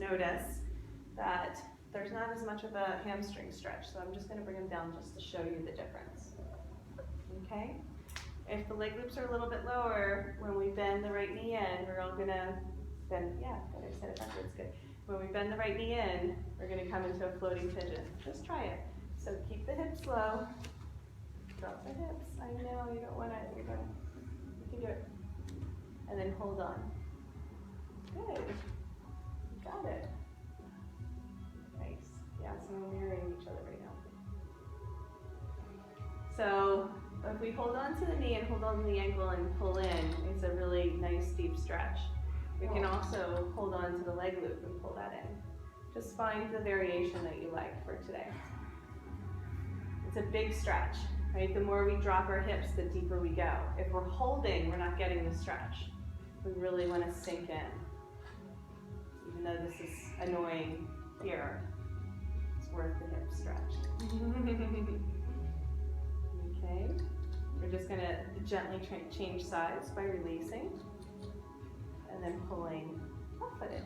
notice that there's not as much of a hamstring stretch. So I'm just going to bring them down just to show you the difference. Okay? If the leg loops are a little bit lower, when we bend the right knee in, we're all going to bend, yeah, good, I said it backwards, good. When we bend the right knee in, we're going to come into a floating pigeon. Just try it. So keep the hips low. Drop the hips. I know, you don't want to, you can do it. And then hold on. Good. You got it. Nice. Yeah, so we're mirroring each other right now. So if we hold on to the knee and hold on to the ankle and pull in, it's a really nice deep stretch. We can also hold on to the leg loop and pull that in. Just find the variation that you like for today. It's a big stretch, right? The more we drop our hips, the deeper we go. If we're holding, we're not getting the stretch. We really want to sink in. Even though this is annoying here, it's worth the hip stretch. Okay, we're just going to gently change sides by releasing and then pulling left-footed.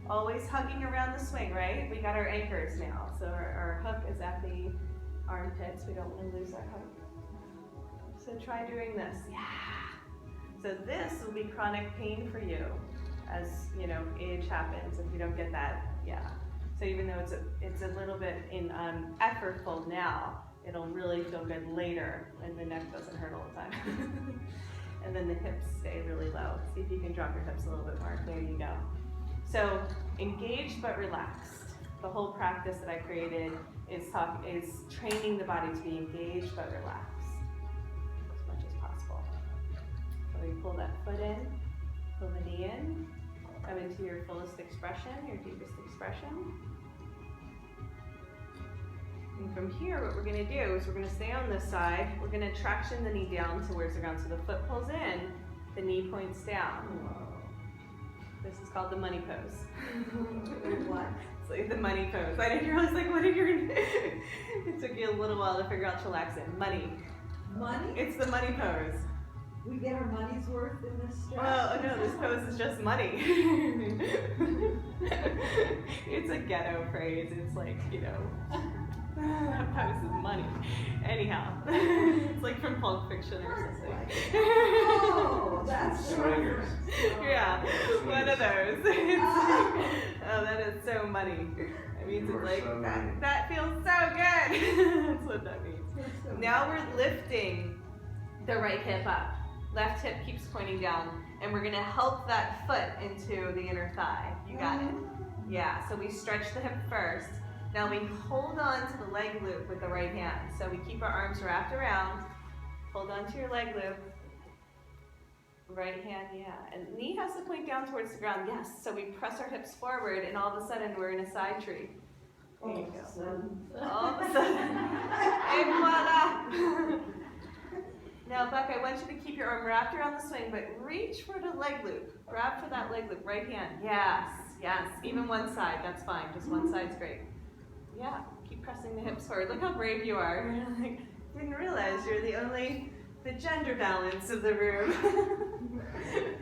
Always hugging around the swing, right? We got our anchors now. So our hook is at the armpits. We don't want to lose that hook. So try doing this. Yeah. So this will be chronic pain for you as, you know, age happens if you don't get that. Yeah. So even though it's a little bit effortful now, it'll really feel good later and the neck doesn't hurt all the time. And then the hips stay really low. See if you can drop your hips a little bit more. There you go. So engaged but relaxed. The whole practice that I created is training the body to be engaged but relaxed as much as possible. So you pull that foot in, pull the knee in, come into your fullest expression, your deepest expression. And from here, what we're going to do is we're going to stay on this side. We're going to traction the knee down towards the ground. So the foot pulls in, the knee points down. This is called the money pose. What? It's like the money pose. I didn't realize, like, what did you it took you a little while to figure out chillaxin. Money. Money? It's the money pose. We get our money's worth in this stretch? Well, no, this pose is just money. It's a ghetto phrase. It's like, you know, that pose is money. Anyhow, it's like from Pulp Fiction or something. Oh, that's Swingers. Yeah, one of those. Oh, that is so money. It means it's like, so that feels so good. That's what that means. Now we're lifting the right hip up. Left hip keeps pointing down, and we're gonna help that foot into the inner thigh. You got it? Yeah, so we stretch the hip first. Now we hold on to the leg loop with the right hand. So we keep our arms wrapped around, hold on to your leg loop. Right hand, yeah. And knee has to point down towards the ground, yes. So we press our hips forward, and all of a sudden we're in a side tree. There you go. All of a sudden. Et voila! Now, Buck, I want you to keep your arm wrapped around the swing, but reach for the leg loop. Grab for that leg loop, right hand. Yes, yes. Even one side, that's fine. Just one side's great. Yeah, keep pressing the hips forward. Look how brave you are. You're like, didn't realize you're the gender balance of the room.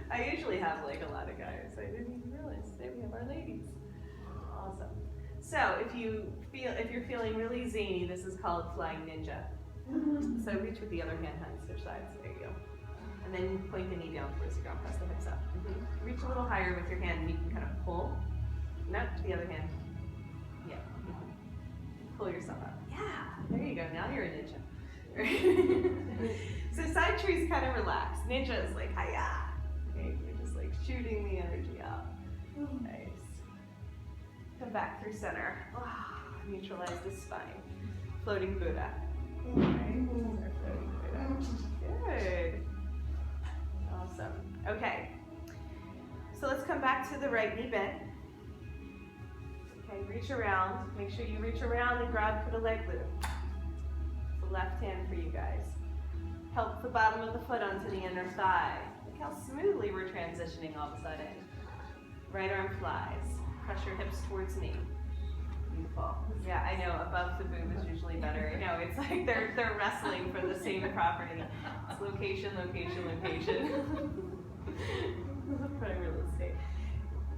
I usually have like a lot of guys. I didn't even realize today we have our ladies. Awesome. So if you're feeling really zany, this is called flying ninja. So reach with the other hand, honey, switch sides. There you go. And then point the knee down towards the ground, press the hips up. Reach a little higher with your hand and you can kind of pull. Nope, the other hand. Yeah. Pull yourself up. Yeah, there you go. Now you're a ninja. So side tree's kind of relaxed. Ninja is like, hiya. Okay, you're just like shooting the energy out. Nice. Come back through center. Neutralize the spine. Floating Buddha. Good. Awesome. Okay. So let's come back to the right knee bend. Okay, reach around. Make sure you reach around and grab for the leg loop. It's the left hand for you guys. Help the bottom of the foot onto the inner thigh. Look how smoothly we're transitioning all of a sudden. Right arm flies. Press your hips towards me. Beautiful. Yeah, I know, above the boob is usually better. I know, it's like they're wrestling for the same property. It's location, location, location. Prime real estate.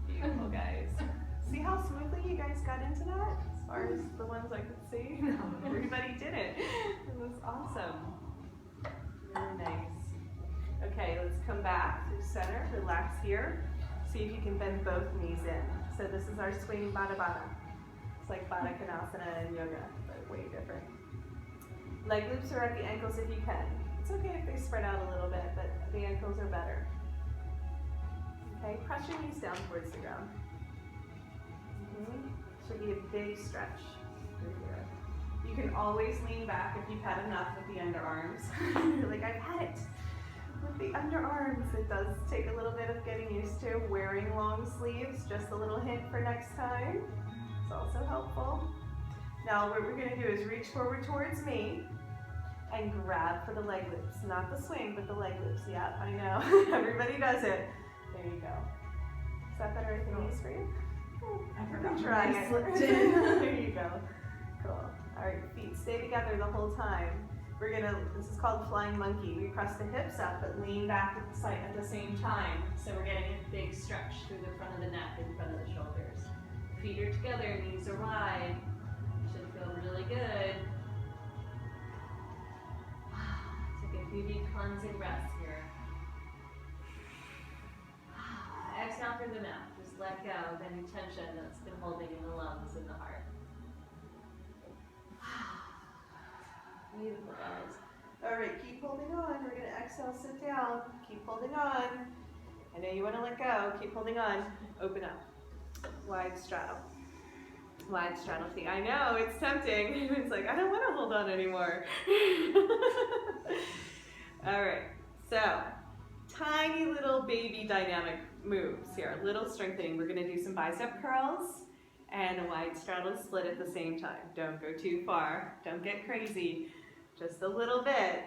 Beautiful, guys. See how guys got into that? As far as the ones I could see? No, everybody did it. It was awesome. Really nice. Okay, let's come back to center, relax here. See if you can bend both knees in. So this is our swing Baddha Baddha. It's like Baddha Konasana in yoga, but way different. Leg loops are at the ankles if you can. It's okay if they spread out a little bit, but the ankles are better. Okay, press your knees down towards the ground. Should be a big stretch through here. You can always lean back if you've had enough with the underarms. You're like, I've had it. With the underarms, it does take a little bit of getting used to wearing long sleeves. Just a little hint for next time. It's also helpful. Now what we're gonna do is reach forward towards me and grab for the leg loops. Not the swing, but the leg loops. Yeah, I know. Everybody does it. There you go. Is that better at the knees for you? I forgot. Try it. There you go. Cool. All right, feet stay together the whole time. This is called flying monkey. We press the hips up, but lean back at the side at the same time. So we're getting a big stretch through the front of the neck and front of the shoulders. Feet are together, knees are wide. Should feel really good. Take a few deep cleansing breaths here. Exhale through the mouth. Just let go of any tension that's been holding in the lungs and the heart. Beautiful, guys. All right, keep holding on. We're going to exhale, sit down. Keep holding on. I know you want to let go. Keep holding on. Open up. Wide straddle. Wide straddle feet. I know, it's tempting. It's like, I don't want to hold on anymore. All right, so tiny little baby dynamic moves here. A little strengthening. We're going to do some bicep curls and a wide straddle split at the same time. Don't go too far. Don't get crazy. Just a little bit,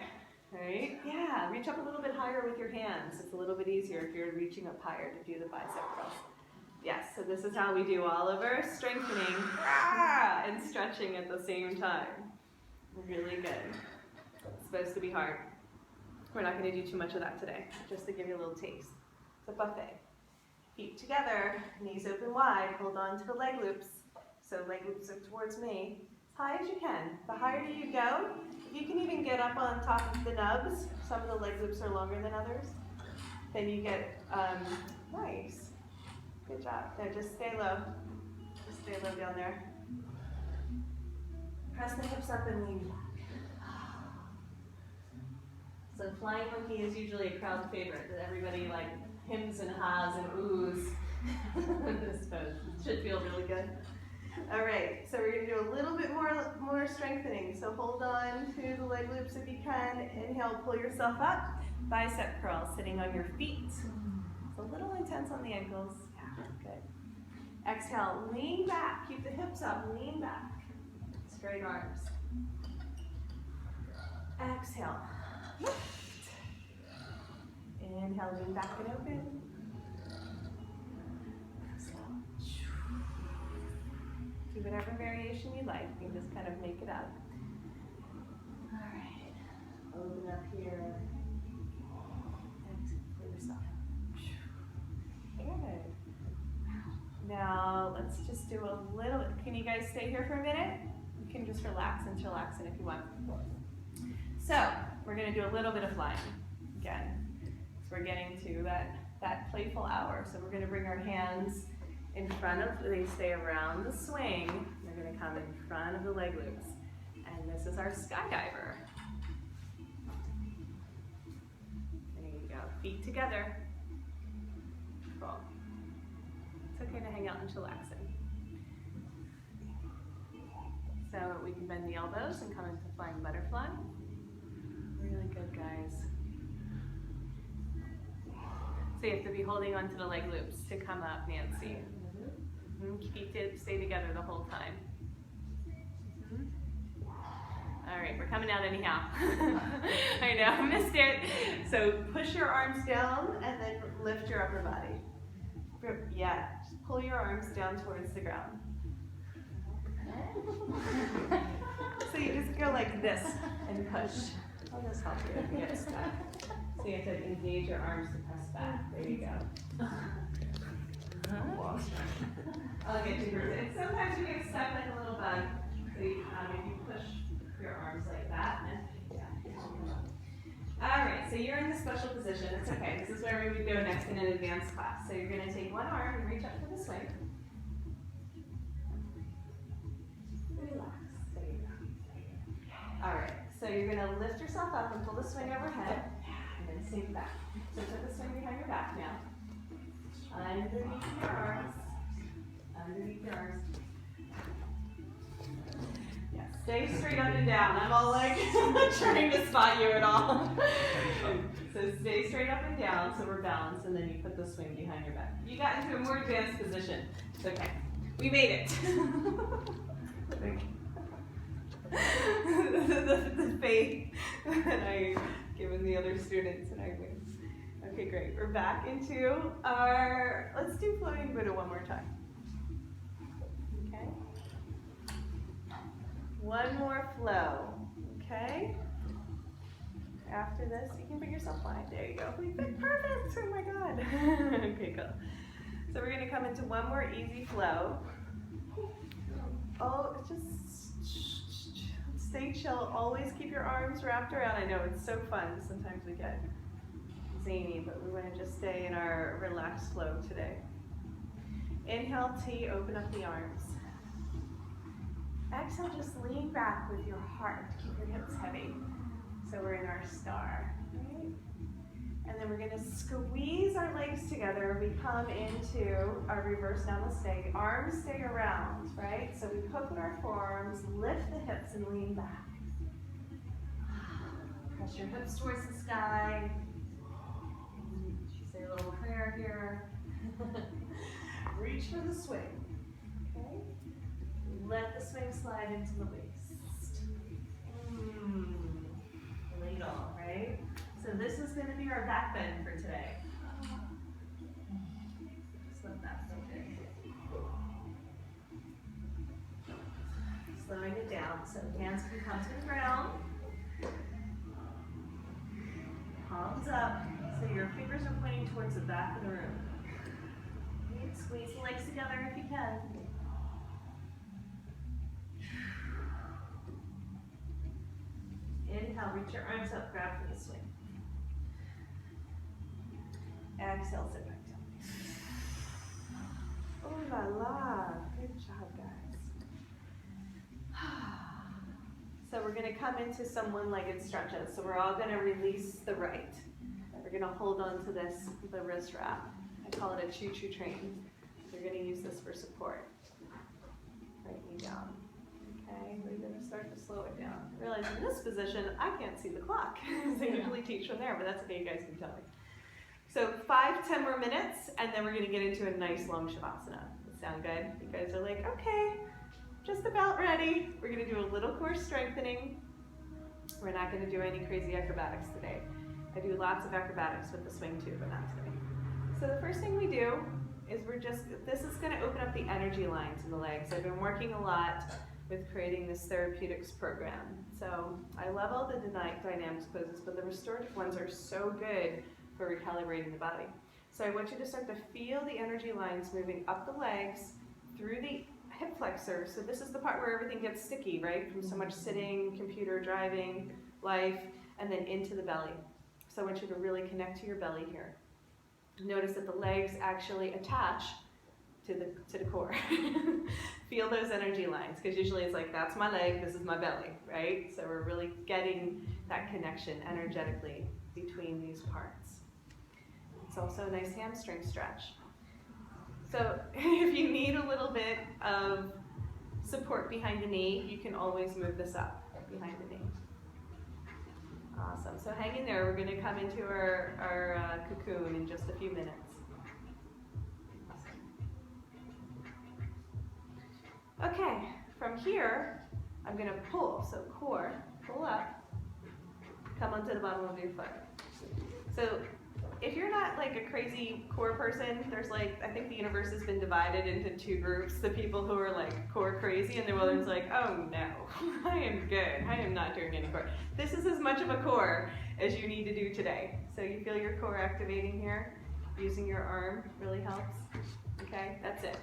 right? Yeah, reach up a little bit higher with your hands. It's a little bit easier if you're reaching up higher to do the bicep curls. Yes, so this is how we do all of our strengthening and stretching at the same time. Really good. It's supposed to be hard. We're not going to do too much of that today, just to give you a little taste. It's a buffet. Feet together, knees open wide, hold on to the leg loops. So leg loops are towards me. As high as you can. The higher you go, you can even get up on top of the nubs. Some of the leg loops are longer than others. Then you get, nice. Good job. No, just stay low. Just stay low down there. Press the hips up and lean back. So flying monkey is usually a crowd favorite that everybody like hims and haws and oohs this pose. It should feel really good. All right, so we're going to do a little bit more strengthening. So hold on to the leg loops if you can. Inhale, pull yourself up. Bicep curl, sitting on your feet. It's a little intense on the ankles. Yeah, good. Exhale, lean back. Keep the hips up, lean back. Straight arms. Exhale, lift. Inhale, lean back and open. Do whatever variation you like. You can just kind of make it up. All right. Open up here. And pull yourself. Good. Now let's just do a little. Can you guys stay here for a minute? You can just relax and chillax in if you want. So we're going to do a little bit of flying again. So we're getting to that playful hour. So we're going to bring our hands in front of, they stay around the swing. They're going to come in front of the leg loops. And this is our skydiver. There you go. Feet together. Cool. It's okay to hang out and chillax in. So we can bend the elbows and come into flying butterfly. Really good, guys. So you have to be holding onto the leg loops to come up, Nancy. Feet stay together the whole time. All right, we're coming out anyhow. I know, missed it. So push your arms down and then lift your upper body. Yeah, just pull your arms down towards the ground. So you just go like this and push. I'll just help you if you get stuck. So you have to engage your arms to press back. There you go. I'll get you first. And sometimes you get stuck like a little bug. So you, if you push your arms like that, and all right, so you're in the special position. It's okay. This is where we would go next in an advanced class. So you're going to take one arm and reach up for the swing. Relax. There you go. All right, so you're going to lift yourself up and pull the swing overhead, and then sink back. So put the swing behind your back now. Underneath your arms. Underneath your arms. Yeah, stay straight up and down. I'm all like trying to spot you at all. So stay straight up and down so we're balanced, and then you put the swing behind your back. You got into a more advanced position. It's okay. We made it. the faith that I've given the other students and I win. Okay, great. We're back into our, let's do floating Buddha one more time. Okay. One more flow. Okay. After this, you can bring yourself flying. There you go. We fit perfect. Oh my God. Okay, cool. So we're going to come into one more easy flow. Oh, just stay chill. Always keep your arms wrapped around. I know it's so fun. Sometimes we get zany, but we want to just stay in our relaxed flow today. Inhale, T, open up the arms. Exhale, just lean back with your heart. Keep your hips heavy. So we're in our star, right? And then we're going to squeeze our legs together. We come into our reverse namaste. Arms stay around, right? So we hook in our forearms, lift the hips and lean back. Press your hips towards the sky. Say a little prayer here. Reach for the swing, okay? Let the swing slide into the waist. Lead all, right? So this is going to be our back bend for today. Just let that feel good. Slowing it down so hands can come to the ground. Palms up, so your fingers are pointing towards the back of the room. Squeeze the legs together if you can. Inhale, reach your arms up, grab for the swing. Exhale, sit back down. Oh la la, good job, guys. So we're gonna come into some one-legged stretches. So we're all gonna release the right. We're gonna hold on to this, the wrist wrap. I call it a choo-choo train. You're gonna use this for support. Right knee down. Okay, we're gonna start to slow it down. Realize in this position, I can't see the clock. They usually teach from there, but that's okay, you guys can tell me. So 5-10 more minutes, and then we're gonna get into a nice long shavasana. Does that sound good? You guys are like, okay, just about ready. We're gonna do a little core strengthening. We're not gonna do any crazy acrobatics today. I do lots of acrobatics with the swing too, but not today. So the first thing we do is this is gonna open up the energy lines in the legs. I've been working a lot with creating this therapeutics program. So I love all the dynamics poses, but the restorative ones are so good for recalibrating the body. So I want you to start to feel the energy lines moving up the legs, through the hip flexor. So this is the part where everything gets sticky, right? From so much sitting, computer, driving, life, and then into the belly. So I want you to really connect to your belly here. Notice that the legs actually attach to the core. Feel those energy lines, because usually it's like, that's my leg, this is my belly, right? So we're really getting that connection energetically between these parts. It's also a nice hamstring stretch. So if you need a little bit of support behind the knee, you can always move this up behind the knee. Awesome. So hang in there. We're going to come into our cocoon in just a few minutes. Awesome. Okay, from here, I'm going to pull. So core, pull up, come onto the bottom of your foot. So if you're not like a crazy core person, there's like, I think the universe has been divided into two groups. The people who are like core crazy, and the others like, oh no, I am good. I am not doing any core. This is as much of a core as you need to do today. So you feel your core activating here. Using your arm really helps. Okay, that's it.